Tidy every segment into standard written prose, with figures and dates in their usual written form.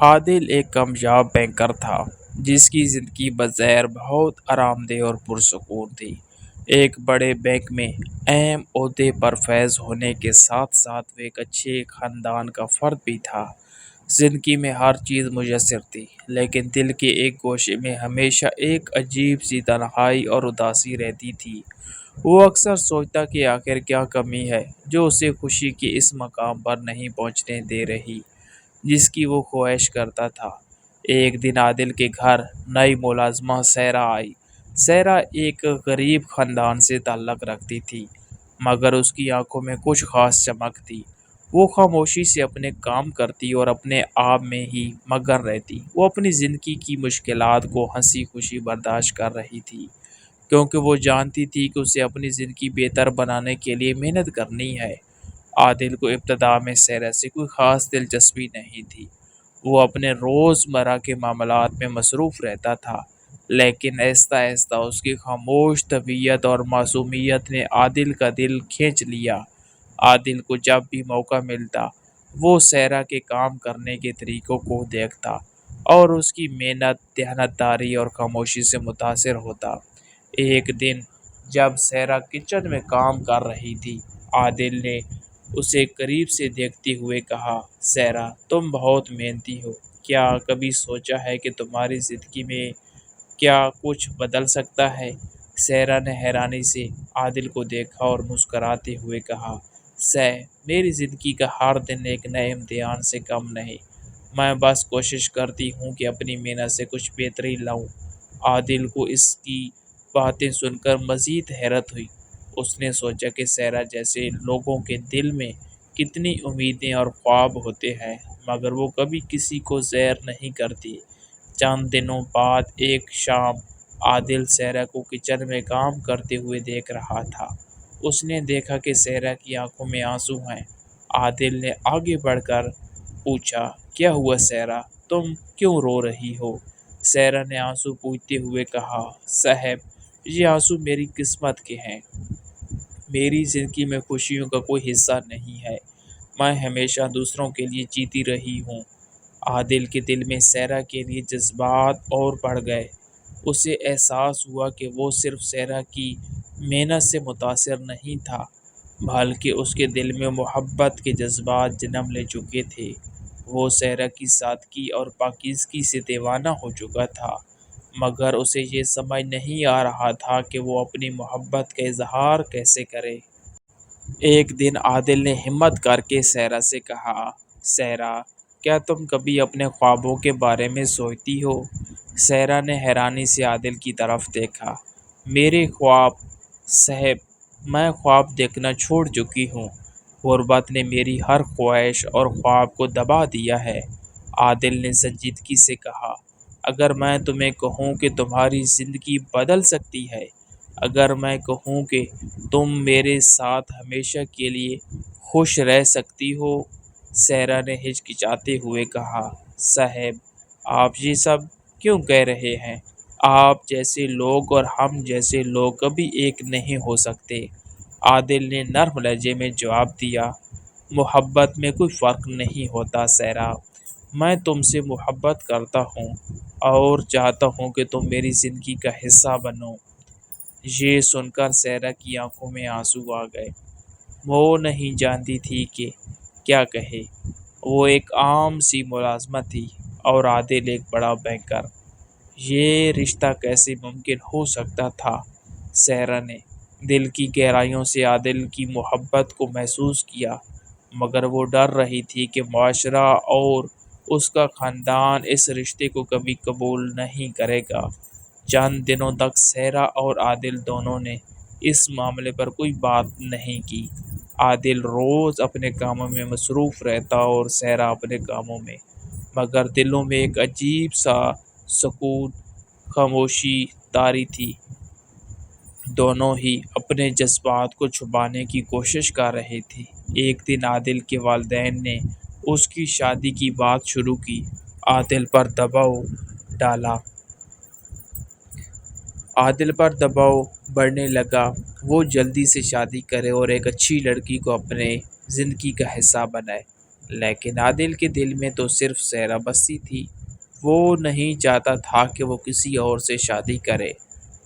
عادل ایک کامیاب بینکر تھا جس کی زندگی بظاہر بہت آرام دہ اور پرسکون تھی۔ ایک بڑے بینک میں اہم عہدے پر فائز ہونے کے ساتھ ساتھ وہ ایک اچھے خاندان کا فرد بھی تھا۔ زندگی میں ہر چیز میسر تھی، لیکن دل کے ایک گوشے میں ہمیشہ ایک عجیب سی تنہائی اور اداسی رہتی تھی۔ وہ اکثر سوچتا کہ آخر کیا کمی ہے جو اسے خوشی کے اس مقام پر نہیں پہنچنے دے رہی جس کی وہ خواہش کرتا تھا۔ ایک دن عادل کے گھر نئی ملازمہ سیرا آئی۔ سیرا ایک غریب خاندان سے تعلق رکھتی تھی، مگر اس کی آنکھوں میں کچھ خاص چمک تھی۔ وہ خاموشی سے اپنے کام کرتی اور اپنے آپ میں ہی مگن رہتی۔ وہ اپنی زندگی کی مشکلات کو ہنسی خوشی برداشت کر رہی تھی، کیونکہ وہ جانتی تھی کہ اسے اپنی زندگی بہتر بنانے کے لیے محنت کرنی ہے۔ عادل کو ابتدا میں سیرا سے کوئی خاص دلچسپی نہیں تھی۔ وہ اپنے روزمرہ کے معاملات میں مصروف رہتا تھا، لیکن آہستہ آہستہ اس کی خاموش طبیعت اور معصومیت نے عادل کا دل کھینچ لیا۔ عادل کو جب بھی موقع ملتا، وہ سیرا کے کام کرنے کے طریقوں کو دیکھتا اور اس کی محنت، دیانتداری اور خاموشی سے متاثر ہوتا۔ ایک دن جب سیرا کچن میں کام کر رہی تھی، عادل نے اسے قریب سے دیکھتے ہوئے کہا، سیرا، تم بہت محنتی ہو۔ کیا کبھی سوچا ہے کہ تمہاری زندگی میں کیا کچھ بدل سکتا ہے؟ سیرا نے حیرانی سے عادل کو دیکھا اور مسکراتے ہوئے کہا، میری زندگی کا ہر دن ایک نئے امتحان سے کم نہیں۔ میں بس کوشش کرتی ہوں کہ اپنی محنت سے کچھ بہتری لاؤں۔ عادل کو اس کی باتیں سن کر مزید حیرت ہوئی۔ اس نے سوچا کہ سیرا جیسے لوگوں کے دل میں کتنی امیدیں اور خواب ہوتے ہیں، مگر وہ کبھی کسی کو زہر نہیں کرتی۔ چند دنوں بعد ایک شام عادل سیرا کو کچن میں کام کرتے ہوئے دیکھ رہا تھا۔ اس نے دیکھا کہ سیرا کی آنکھوں میں آنسو ہیں۔ عادل نے آگے بڑھ کر پوچھا، کیا ہوا سیرا، تم کیوں رو رہی ہو؟ سیرا نے آنسو پوچھتے ہوئے کہا، صاحب، یہ آنسو میری قسمت کے ہیں۔ میری زندگی میں خوشیوں کا کوئی حصہ نہیں ہے۔ میں ہمیشہ دوسروں کے لیے جیتی رہی ہوں۔ عادل کے دل میں سیرا کے لیے جذبات اور بڑھ گئے۔ اسے احساس ہوا کہ وہ صرف سیرا کی محنت سے متاثر نہیں تھا، بلکہ اس کے دل میں محبت کے جذبات جنم لے چکے تھے۔ وہ سیرا کی سادگی اور پاکیزگی سے دیوانہ ہو چکا تھا، مگر اسے یہ سمجھ نہیں آ رہا تھا کہ وہ اپنی محبت کا اظہار کیسے کرے۔ ایک دن عادل نے ہمت کر کے سیرا سے کہا، سیرا، کیا تم کبھی اپنے خوابوں کے بارے میں سوچتی ہو؟ سیرا نے حیرانی سے عادل کی طرف دیکھا۔ میرے خواب؟ صاحب، میں خواب دیکھنا چھوڑ چکی ہوں۔ غربت نے میری ہر خواہش اور خواب کو دبا دیا ہے۔ عادل نے سنجیدگی سے کہا، اگر میں تمہیں کہوں کہ تمہاری زندگی بدل سکتی ہے، اگر میں کہوں کہ تم میرے ساتھ ہمیشہ کے لیے خوش رہ سکتی ہو؟ سیرا نے ہچکچاتے ہوئے کہا، صاحب، آپ یہ سب کیوں کہہ رہے ہیں؟ آپ جیسے لوگ اور ہم جیسے لوگ کبھی ایک نہیں ہو سکتے۔ عادل نے نرم لہجے میں جواب دیا، محبت میں کوئی فرق نہیں ہوتا سیرا۔ میں تم سے محبت کرتا ہوں اور چاہتا ہوں کہ تم میری زندگی کا حصہ بنو۔ یہ سن کر سیرا کی آنکھوں میں آنسو آ گئے۔ وہ نہیں جانتی تھی کہ کیا کہے۔ وہ ایک عام سی ملازمت تھی اور عادل ایک بڑا بینکر۔ یہ رشتہ کیسے ممکن ہو سکتا تھا؟ سیرا نے دل کی گہرائیوں سے عادل کی محبت کو محسوس کیا، مگر وہ ڈر رہی تھی کہ معاشرہ اور اس کا خاندان اس رشتے کو کبھی قبول نہیں کرے گا۔ چند دنوں تک سیرا اور عادل دونوں نے اس معاملے پر کوئی بات نہیں کی۔ عادل روز اپنے کاموں میں مصروف رہتا اور سیرا اپنے کاموں میں، مگر دلوں میں ایک عجیب سا سکون، خاموشی طاری تھی۔ دونوں ہی اپنے جذبات کو چھپانے کی کوشش کر رہے تھے۔ ایک دن عادل کے والدین نے اس کی شادی کی بات شروع کی۔ عادل پر دباؤ ڈالا۔ عادل پر دباؤ بڑھنے لگا، وہ جلدی سے شادی کرے اور ایک اچھی لڑکی کو اپنے زندگی کا حصہ بنائے۔ لیکن عادل کے دل میں تو صرف سیرا بسی تھی۔ وہ نہیں چاہتا تھا کہ وہ کسی اور سے شادی کرے۔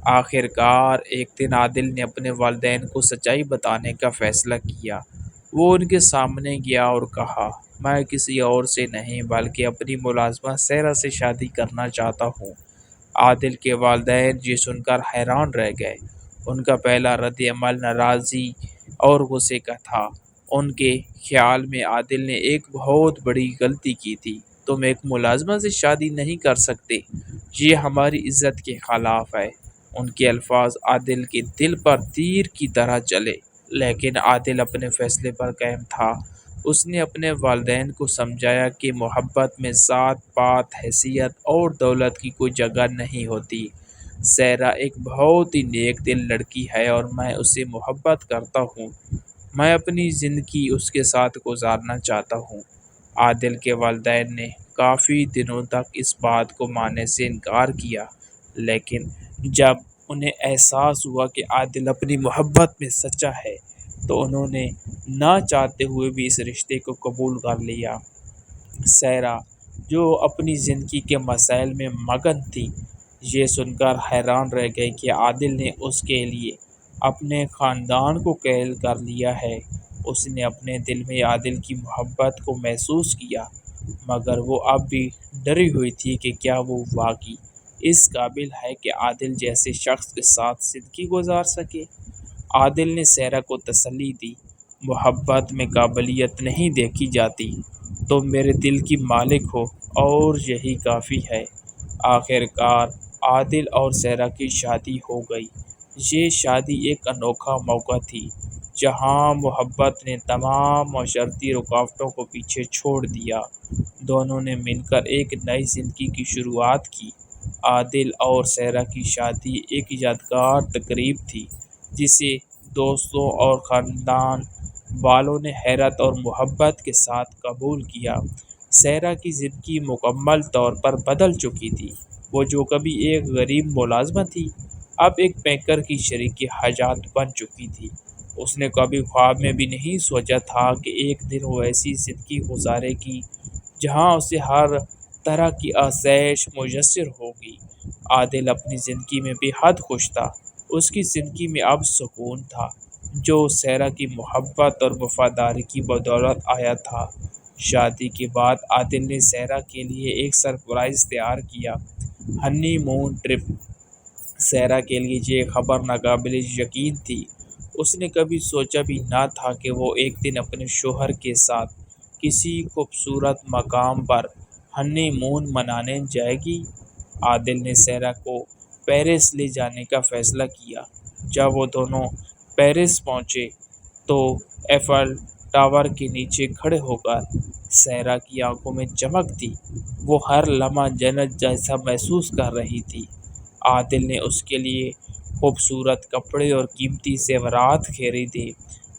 آخر کار ایک دن عادل نے اپنے والدین کو سچائی بتانے کا فیصلہ کیا۔ وہ ان کے سامنے گیا اور کہا، میں کسی اور سے نہیں بلکہ اپنی ملازمہ سیرا سے شادی کرنا چاہتا ہوں۔ عادل کے والدین یہ سن کر حیران رہ گئے۔ ان کا پہلا رد عمل ناراضی اور غصے کا تھا۔ ان کے خیال میں عادل نے ایک بہت بڑی غلطی کی تھی۔ تم ایک ملازمہ سے شادی نہیں کر سکتے، یہ ہماری عزت کے خلاف ہے۔ ان کے الفاظ عادل کے دل پر تیر کی طرح چلے، لیکن عادل اپنے فیصلے پر قائم تھا۔ اس نے اپنے والدین کو سمجھایا کہ محبت میں ذات پات، حیثیت اور دولت کی کوئی جگہ نہیں ہوتی۔ سیرا ایک بہت ہی نیک دل لڑکی ہے اور میں اس سے محبت کرتا ہوں۔ میں اپنی زندگی اس کے ساتھ گزارنا چاہتا ہوں۔ عادل کے والدین نے کافی دنوں تک اس بات کو ماننے سے انکار کیا، لیکن جب انہیں احساس ہوا کہ عادل اپنی محبت میں سچا ہے تو انہوں نے نہ چاہتے ہوئے بھی اس رشتے کو قبول کر لیا۔ سیرا، جو اپنی زندگی کے مسائل میں مگن تھی، یہ سن کر حیران رہ گئی کہ عادل نے اس کے لیے اپنے خاندان کو قائل کر لیا ہے۔ اس نے اپنے دل میں عادل کی محبت کو محسوس کیا، مگر وہ اب بھی ڈری ہوئی تھی کہ کیا وہ واقعی اس قابل ہے کہ عادل جیسے شخص کے ساتھ زندگی گزار سکے۔ عادل نے سیرا کو تسلی دی، محبت میں قابلیت نہیں دیکھی جاتی، تم میرے دل کی مالک ہو اور یہی کافی ہے۔ آخر کار عادل اور سیرا کی شادی ہو گئی۔ یہ شادی ایک انوکھا موقع تھی جہاں محبت نے تمام معاشرتی رکاوٹوں کو پیچھے چھوڑ دیا۔ دونوں نے مل کر ایک نئی زندگی کی شروعات کی۔ عادل اور سیرا کی شادی ایک یادگار تقریب تھی جسے دوستوں اور خاندان والوں نے حیرت اور محبت کے ساتھ قبول کیا۔ سیرا کی زندگی مکمل طور پر بدل چکی تھی۔ وہ جو کبھی ایک غریب ملازمہ تھی، اب ایک بینکر کی شریک حیات بن چکی تھی۔ اس نے کبھی خواب میں بھی نہیں سوچا تھا کہ ایک دن وہ ایسی زندگی گزارے گی جہاں اسے ہر طرح کی آسائش میسر ہوگی۔ عادل اپنی زندگی میں بے حد خوش تھا۔ اس کی زندگی میں اب سکون تھا جو سیرا کی محبت اور وفاداری کی بدولت آیا تھا۔ شادی کے بعد عادل نے سیرا کے لیے ایک سرپرائز تیار کیا، ہنی مون ٹرپ۔ سیرا کے لیے یہ خبر ناقابل یقین تھی۔ اس نے کبھی سوچا بھی نہ تھا کہ وہ ایک دن اپنے شوہر کے ساتھ کسی خوبصورت مقام پر ہنی مون منانے جائے گی۔ عادل نے سیرا کو پیرس لے جانے کا فیصلہ کیا۔ جب وہ دونوں پیرس پہنچے تو ایفل ٹاور کے نیچے کھڑے ہو کر سیرا کی آنکھوں میں چمک تھی۔ وہ ہر لمحہ جنت جیسا محسوس کر رہی تھی۔ عادل نے اس کے لیے خوبصورت کپڑے اور قیمتی زیورات خریدے۔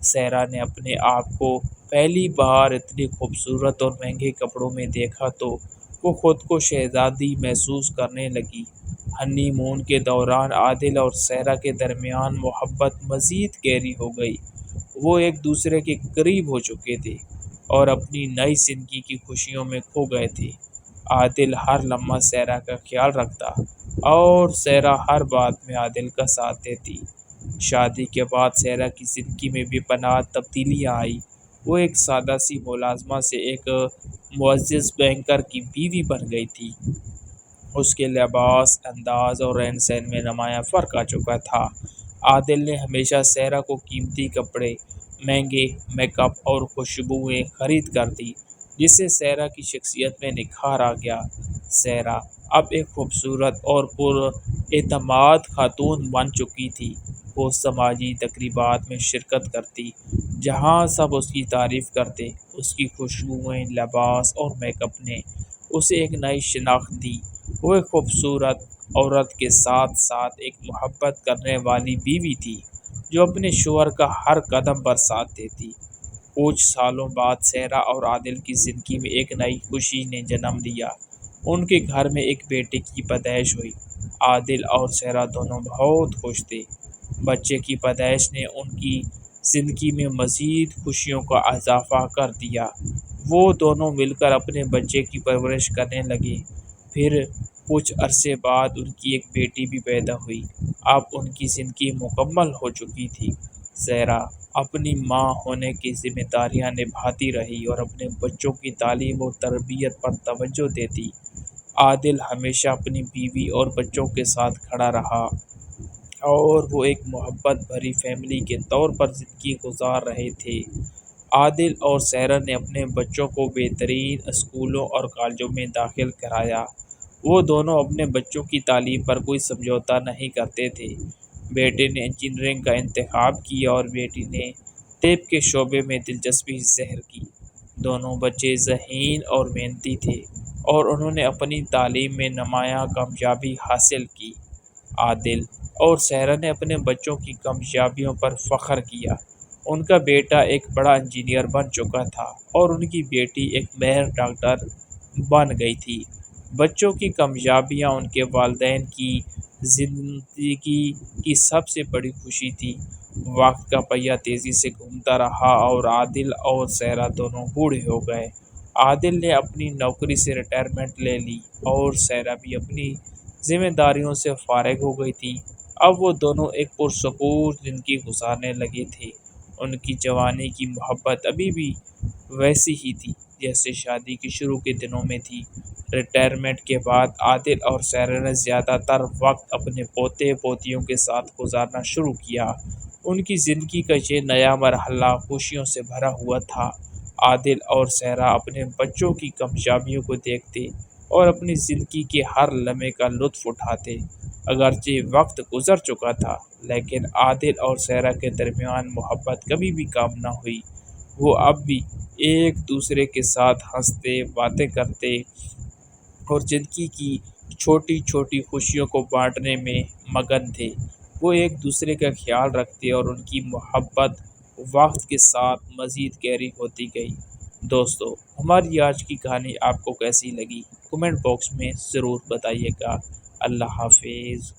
سیرا نے اپنے آپ کو پہلی بار اتنی خوبصورت اور مہنگے کپڑوں میں دیکھا تو وہ خود کو شہزادی محسوس کرنے لگی۔ ہنی مون کے دوران عادل اور سیرا کے درمیان محبت مزید گہری ہو گئی۔ وہ ایک دوسرے کے قریب ہو چکے تھے اور اپنی نئی زندگی کی خوشیوں میں کھو گئے تھے۔ عادل ہر لمحہ سیرا کا خیال رکھتا اور سیرا ہر بات میں عادل کا ساتھ دیتی۔ شادی کے بعد سیرا کی زندگی میں بے پناہ تبدیلیاں آئیں۔ وہ ایک سادہ سی ملازمہ سے ایک معزز بینکر کی بیوی بن گئی تھی۔ اس کے لباس، انداز اور رہن سہن میں نمایاں فرق آ چکا تھا۔ عادل نے ہمیشہ سیرا کو قیمتی کپڑے، مہنگے میک اپ اور خوشبوئیں خرید کر دی، جس سے سیرا کی شخصیت میں نکھار آ گیا۔ سیرا اب ایک خوبصورت اور پر اعتماد خاتون بن چکی تھی۔ وہ سماجی تقریبات میں شرکت کرتی جہاں سب اس کی تعریف کرتے۔ اس کی خوشبوئیں، لباس اور میک اپ نے اسے ایک نئی شناخت دی۔ وہ ایک خوبصورت عورت کے ساتھ ساتھ ایک محبت کرنے والی بیوی تھی جو اپنے شوہر کا ہر قدم پر ساتھ دیتی۔ کچھ سالوں بعد سیرا اور عادل کی زندگی میں ایک نئی خوشی نے جنم لیا۔ ان کے گھر میں ایک بیٹے کی پیدائش ہوئی۔ عادل اور سیرا دونوں بہت خوش تھے۔ بچے کی پیدائش نے ان کی زندگی میں مزید خوشیوں کا اضافہ کر دیا۔ وہ دونوں مل کر اپنے بچے کی پرورش کرنے لگے۔ پھر کچھ عرصے بعد ان کی ایک بیٹی بھی پیدا ہوئی۔ اب ان کی زندگی مکمل ہو چکی تھی۔ زہرا اپنی ماں ہونے کی ذمہ داریاں نبھاتی رہی اور اپنے بچوں کی تعلیم و تربیت پر توجہ دیتی۔ عادل ہمیشہ اپنی بیوی اور بچوں کے ساتھ کھڑا رہا اور وہ ایک محبت بھری فیملی کے طور پر زندگی گزار رہے تھے۔ عادل اور سحرا نے اپنے بچوں کو بہترین اسکولوں اور کالجوں میں داخل کرایا۔ وہ دونوں اپنے بچوں کی تعلیم پر کوئی سمجھوتہ نہیں کرتے تھے۔ بیٹے نے انجینئرنگ کا انتخاب کیا اور بیٹی نے طب کے شعبے میں دلچسپی ظاہر کی۔ دونوں بچے ذہین اور محنتی تھے اور انہوں نے اپنی تعلیم میں نمایاں کامیابی حاصل کی۔ عادل اور سحرا نے اپنے بچوں کی کامیابیوں پر فخر کیا۔ ان کا بیٹا ایک بڑا انجینئر بن چکا تھا اور ان کی بیٹی ایک ماہر ڈاکٹر بن گئی تھی۔ بچوں کی کامیابیاں ان کے والدین کی زندگی کی سب سے بڑی خوشی تھی۔ وقت کا پہیہ تیزی سے گھومتا رہا اور عادل اور سحرا دونوں بوڑھے ہو گئے۔ عادل نے اپنی نوکری سے ریٹائرمنٹ لے لی اور سحرا بھی اپنی ذمہ داریوں سے فارغ ہو گئی تھی۔ اب وہ دونوں ایک پرسکون زندگی گزارنے لگے تھے۔ ان کی جوانی کی محبت ابھی بھی ویسی ہی تھی جیسے شادی کے شروع کے دنوں میں تھی۔ ریٹائرمنٹ کے بعد عادل اور سحرا نے زیادہ تر وقت اپنے پوتے پوتیوں کے ساتھ گزارنا شروع کیا۔ ان کی زندگی کا یہ نیا مرحلہ خوشیوں سے بھرا ہوا تھا۔ عادل اور سحرا اپنے بچوں کی کامیابیوں کو دیکھتے اور اپنی زندگی کے ہر لمحے کا لطف اٹھاتے۔ اگرچہ وقت گزر چکا تھا لیکن عادل اور سحرا کے درمیان محبت کبھی بھی کم نہ ہوئی۔ وہ اب بھی ایک دوسرے کے ساتھ ہنستے، باتیں کرتے اور زندگی کی چھوٹی چھوٹی خوشیوں کو بانٹنے میں مگن تھے۔ وہ ایک دوسرے کا خیال رکھتے اور ان کی محبت وقت کے ساتھ مزید گہری ہوتی گئی۔ دوستو، ہماری آج کی کہانی آپ کو کیسی لگی؟ کمنٹ باکس میں ضرور بتائیے گا۔ اللہ حافظ۔